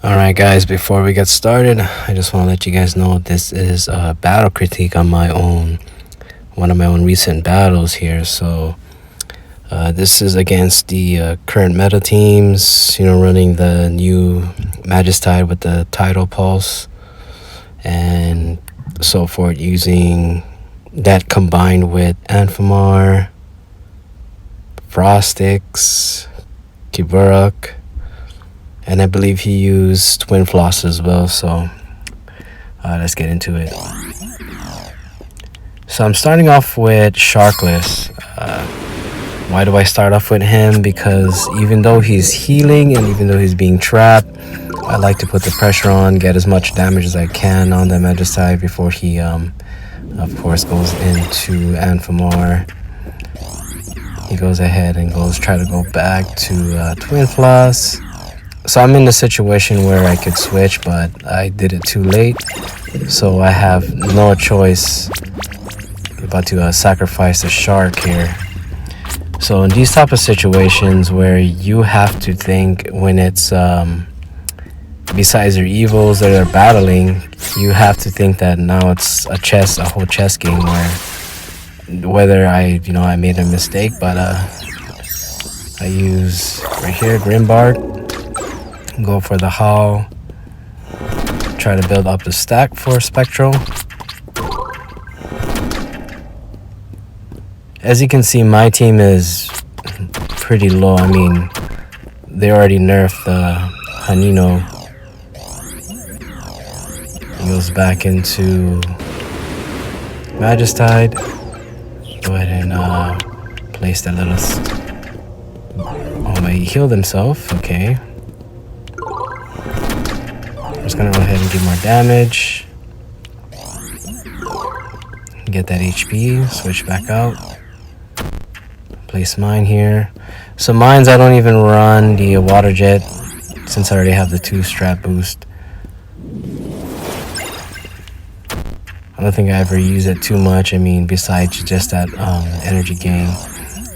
Alright guys, before we get started, I just want to let you guys know this is a battle critique on one of my own recent battles here. So this is against the current meta teams, running the new Magistide with the Tidal Pulse and so forth, using that combined with Anfamar, Frostix, Kiburuk, and I believe he used Twin Floss as well. So let's get into it. So I'm starting off with Sharkless. Why do I start off with him? Because even though he's healing and even though he's being trapped, I like to put the pressure on, get as much damage as I can on the Magistide before he of course goes into Anfamar. He goes ahead and try to go back to Twin Floss. So I'm in a situation where I could switch, but I did it too late. So I have no choice. I'm about to sacrifice the Shark here. So in these type of situations where you have to think when it's besides your evils that they're battling, you have to think that now it's a whole chess game where whether I made a mistake, but I use right here Grimbard. Go for the Howl. Try to build up the stack for Spectral. As you can see, my team is pretty low. I mean, they already nerfed the Hanino. He goes back into Magistide. Go ahead and place that little... he healed himself. Okay. Just gonna go ahead and give more damage. Get that HP, switch back out. Place mine here. So mines, I don't even run the water jet since I already have the 2-strat boost. I don't think I ever use it too much. I mean, besides just that energy gain.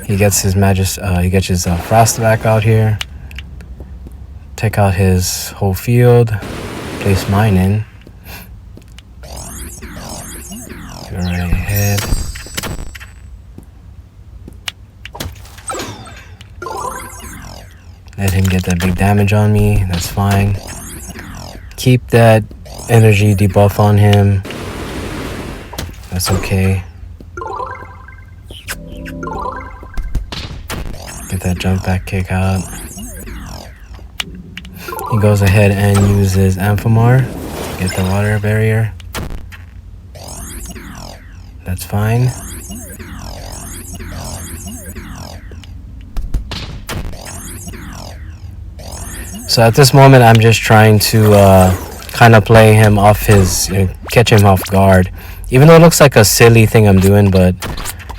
He gets his Frost back out here. Take out his whole field. Place mine in. Go right ahead. Let him get that big damage on me. That's fine. Keep that energy debuff on him. That's okay. Get that jump back kick out. He goes ahead and uses Anfamar. Get the water barrier. That's fine. So at this moment, I'm just trying to kind of play him off his, catch him off guard. Even though it looks like a silly thing I'm doing, but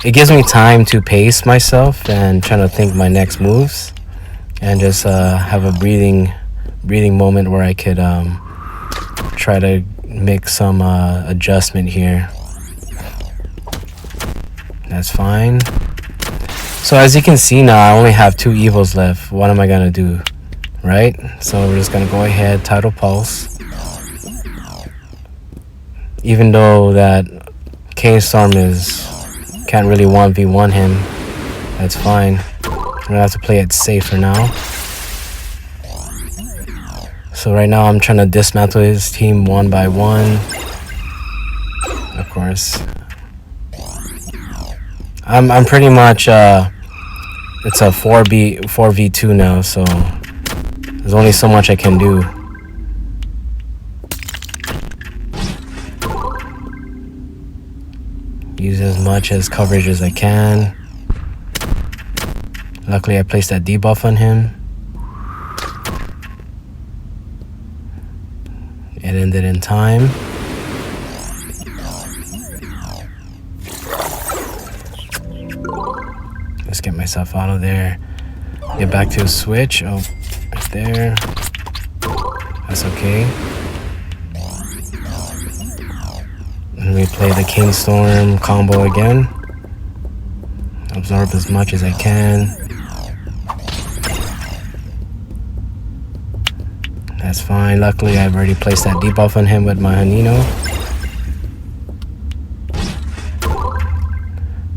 it gives me time to pace myself and trying to think my next moves. And just have a breathing moment where I could try to make some adjustment here. That's fine. So as you can see now, I only have 2 evils left. What am I gonna do? Right? So we're just gonna go ahead, Tidal Pulse. Even though that K-Storm can't really 1v1 him, that's fine. I'm gonna have to play it safe for now. So right now I'm trying to dismantle his team one by one. Of course. I'm pretty much it's a 4v2 now, so there's only so much I can do. Use as much as coverage as I can. Luckily I placed that debuff on him. It ended in time. Let's get myself out of there. Get back to a switch. Oh, right there. That's okay. And we play the King Storm combo again. Absorb as much as I can. That's fine. Luckily, I've already placed that debuff on him with my Hanino.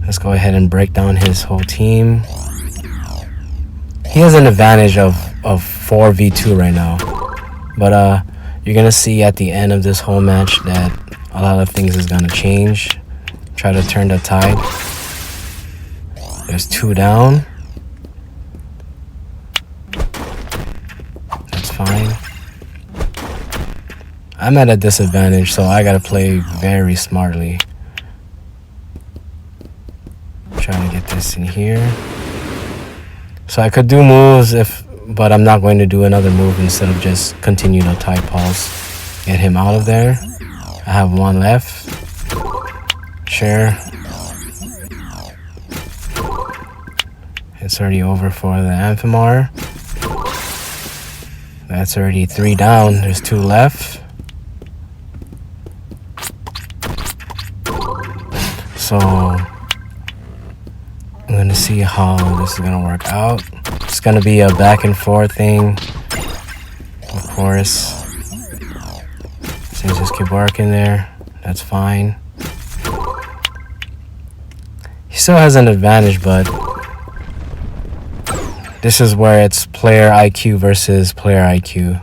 Let's go ahead and break down his whole team. He has an advantage of 4v2 right now. But you're going to see at the end of this whole match that a lot of things is going to change. Try to turn the tide. There's 2 down. That's fine. I'm at a disadvantage, so I gotta play very smartly. Trying to get this in here. So I could do moves but I'm not going to do another move instead of just continue to tide pulse. Get him out of there. I have 1 left. Sure. It's already over for the Amphimar. That's already 3 down. There's 2 left. So I'm gonna see how this is gonna work out. It's gonna be a back and forth thing, of course. So just keep working there. That's fine. He still has an advantage, but this is where it's player IQ versus player IQ.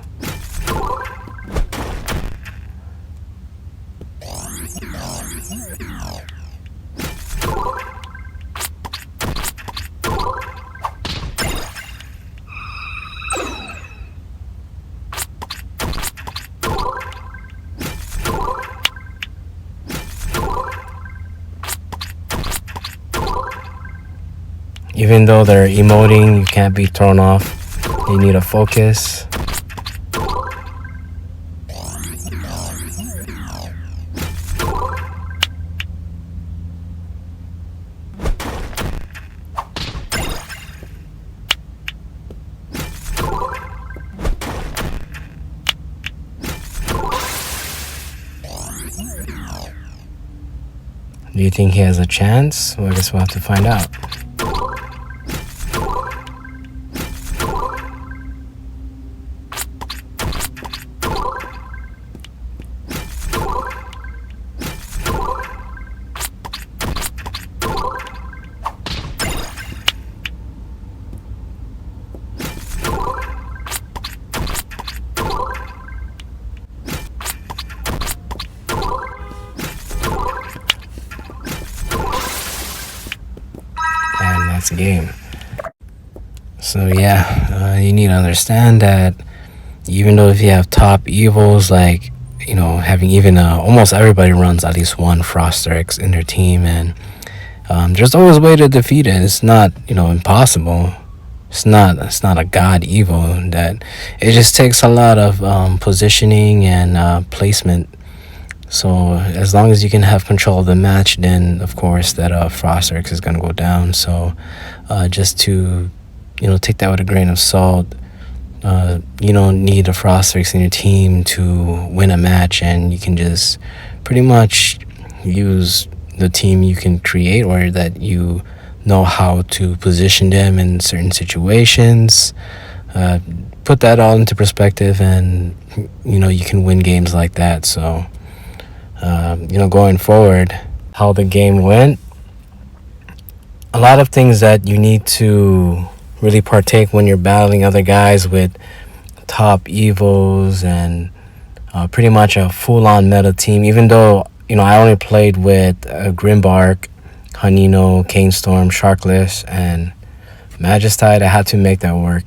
Even though they're emoting, you can't be thrown off. You need to focus. Do you think he has a chance? Well, I guess we'll have to find out. That's the game. So yeah, you need to understand that even though if you have top evils, like, you know, having even almost everybody runs at least 1 Frosterix in their team, and there's always a way to defeat it. It's not, you know, impossible. It's not a god evil. That it just takes a lot of positioning and placement. So as long as you can have control of the match, then of course that Frosterix is gonna go down. So just to, you know, take that with a grain of salt. You don't need a Frosterix in your team to win a match, and you can just pretty much use the team you can create, or that you know how to position them in certain situations. Put that all into perspective, and you know, you can win games like that. So you know, going forward, how the game went, a lot of things that you need to really partake when you're battling other guys with top evils and pretty much a full-on meta team. Even though, you know, I only played with Grimbark, Hanino, Canestorm, Sharkless, and Magistide, I had to make that work.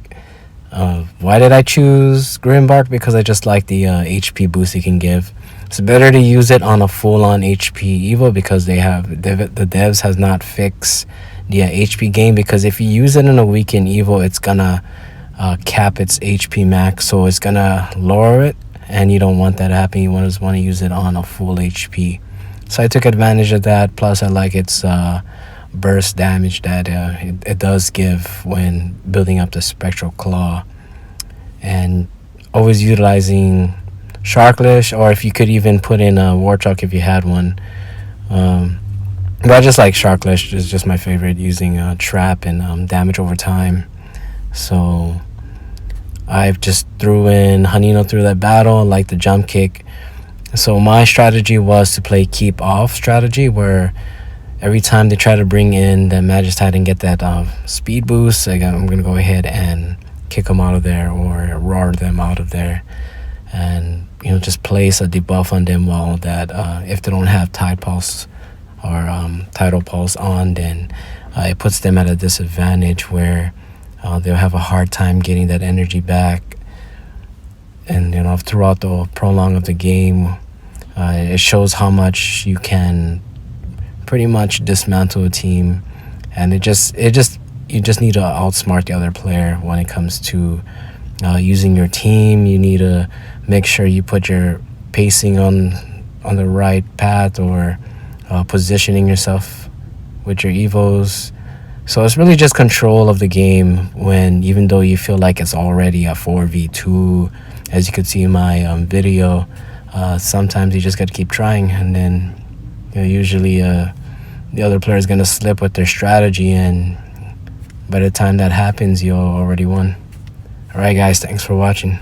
Why did I choose Grimbark? Because I just like the HP boost he can give. It's better to use it on a full-on HP Evo, because the devs has not fixed the HP gain, because if you use it in a weekend Evo, it's gonna cap its HP max, so it's gonna lower it, and you don't want that to happen. You want to use it on a full HP. So I took advantage of that. Plus I like its burst damage that it does give when building up the Spectral Claw, and always utilizing Sharkless, or if you could even put in a Warchuk if you had one. But I just like Sharkless. It's just my favorite, using Trap and damage over time. So I've just threw in Hanino through that battle, like the jump kick. So my strategy was to play keep off strategy, where every time they try to bring in the Magistad and get that speed boost, like, I'm going to go ahead and kick them out of there or roar them out of there. And, just place a debuff on them while that if they don't have Tide Pulse or Tidal Pulse on, then it puts them at a disadvantage where they'll have a hard time getting that energy back. And throughout the prolong of the game, it shows how much you can pretty much dismantle a team, and you just need to outsmart the other player when it comes to using your team. You need to make sure you put your pacing on the right path, or positioning yourself with your evos. So it's really just control of the game, when even though you feel like it's already a 4v2, as you could see in my video, sometimes you just got to keep trying, and then usually the other player is going to slip with their strategy, and by the time that happens, you already won. Alright guys, thanks for watching.